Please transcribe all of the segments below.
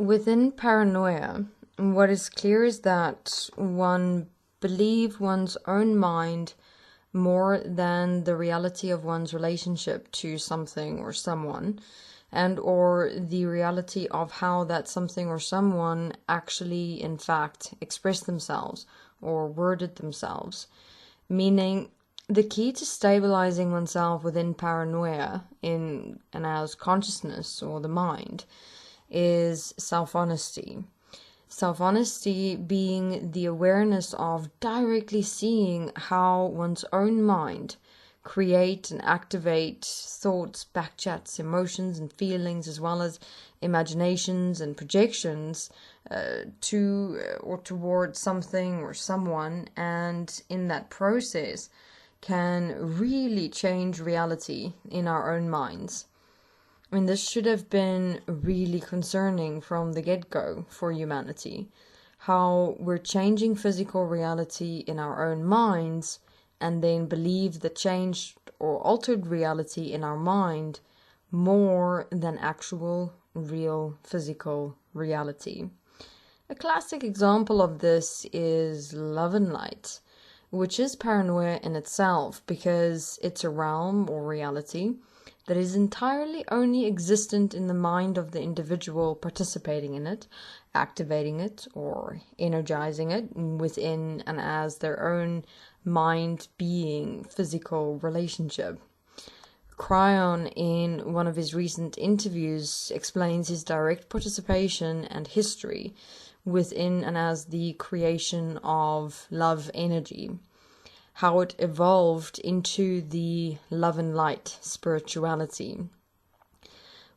Within paranoia, what is clear is that one believes one's own mind more than the reality of one's relationship to something or someone, and or the reality of how that something or someone actually in fact expressed themselves or worded themselves. Meaning, the key to stabilizing oneself within paranoia in and as consciousness or the mind is self-honesty. Self-honesty being the awareness of directly seeing how one's own mind create and activate thoughts, backchats, emotions and feelings, as well as imaginations and projections to or toward something or someone, and in that process can really change reality in our own minds. I mean, this should have been really concerning from the get-go for humanity, how we're changing physical reality in our own minds and then believe the changed or altered reality in our mind more than actual, real, physical reality. A classic example of this is love and light, which is paranoia in itself because it's a realm or reality that is entirely only existent in the mind of the individual participating in it, activating it, or energizing it within and as their own mind-being physical relationship. Kryon, in one of his recent interviews, explains his direct participation and history within and as the creation of love energy, how it evolved into the love and light spirituality.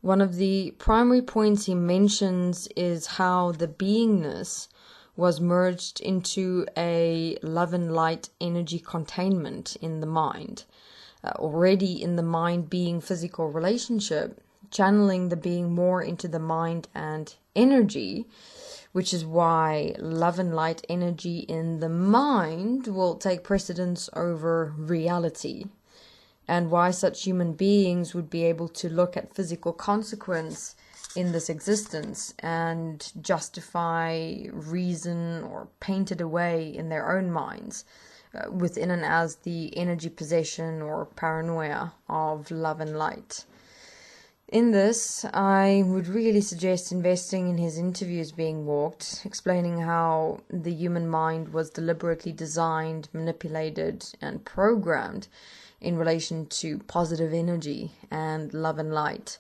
One of the primary points he mentions is how the beingness was merged into a love and light energy containment in the mind. Already in the mind-being physical relationship, channeling the being more into the mind and energy, which is why love and light energy in the mind will take precedence over reality, and why such human beings would be able to look at physical consequence in this existence and justify, reason, or paint it away in their own minds within and as the energy possession or paranoia of love and light. In this, I would really suggest investing in his interviews being walked, explaining how the human mind was deliberately designed, manipulated, and programmed in relation to positive energy and love and light,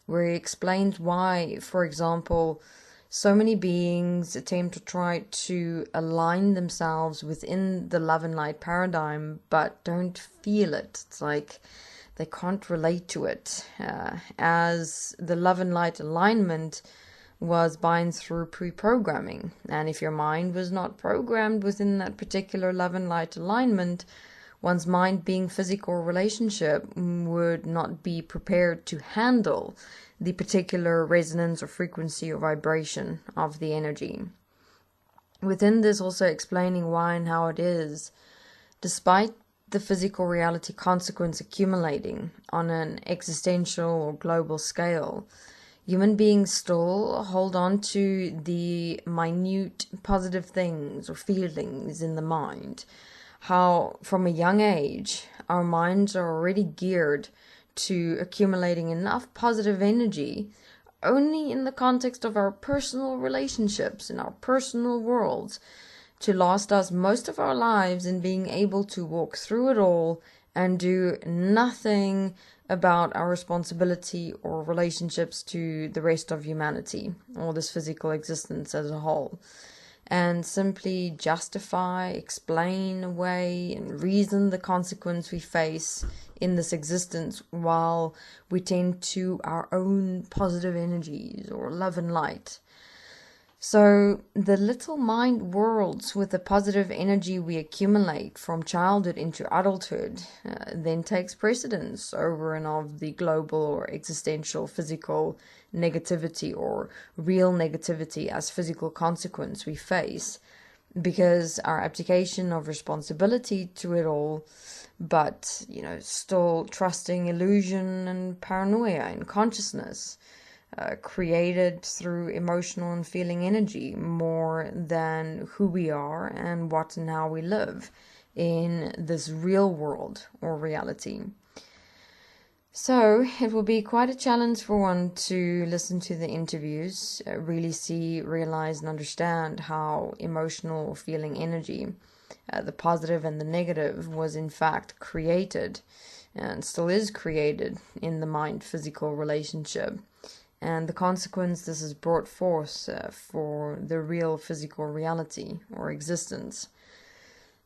where he explains why, for example, so many beings attempt to try to align themselves within the love and light paradigm, but don't feel it. It's like they can't relate to it, as the love and light alignment was bind through pre-programming. And if your mind was not programmed within that particular love and light alignment, one's mind being physical relationship would not be prepared to handle the particular resonance or frequency or vibration of the energy. Within this, also explaining why and how it is, despite the physical reality consequence accumulating on an existential or global scale, human beings still hold on to the minute positive things or feelings in the mind. How from a young age our minds are already geared to accumulating enough positive energy only in the context of our personal relationships in our personal worlds to last us most of our lives, in being able to walk through it all and do nothing about our responsibility or relationships to the rest of humanity or this physical existence as a whole, and simply justify, explain away, and reason the consequence we face in this existence while we tend to our own positive energies or love and light. So the little mind worlds with the positive energy we accumulate from childhood into adulthood then takes precedence over and of the global or existential physical negativity or real negativity as physical consequence we face, because our abdication of responsibility to it all, but still trusting illusion and paranoia and consciousness, created through emotional and feeling energy more than who we are and what and how we live in this real world or reality. So it will be quite a challenge for one to listen to the interviews, really see, realize, and understand how emotional or feeling energy, the positive and the negative, was in fact created and still is created in the mind-physical relationship, and the consequence this has brought forth for the real physical reality or existence.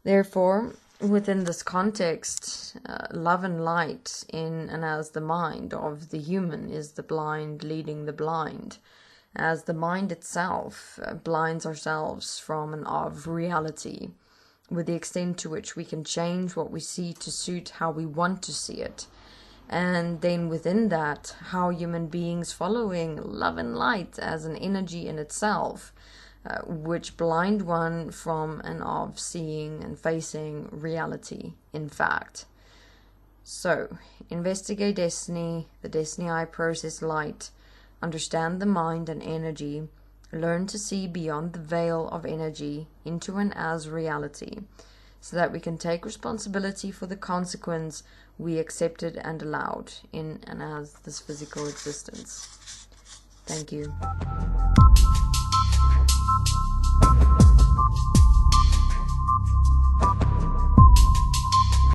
Therefore, within this context, love and light in and as the mind of the human is the blind leading the blind, as the mind itself blinds ourselves from and of reality, with the extent to which we can change what we see to suit how we want to see it. And then within that, how human beings following love and light as an energy in itself, which blind one from and of seeing and facing reality, in fact. So, investigate destiny, the destiny I process light, understand the mind and energy, learn to see beyond the veil of energy into and as reality, so that we can take responsibility for the consequence we accepted and allowed in and as this physical existence. Thank you.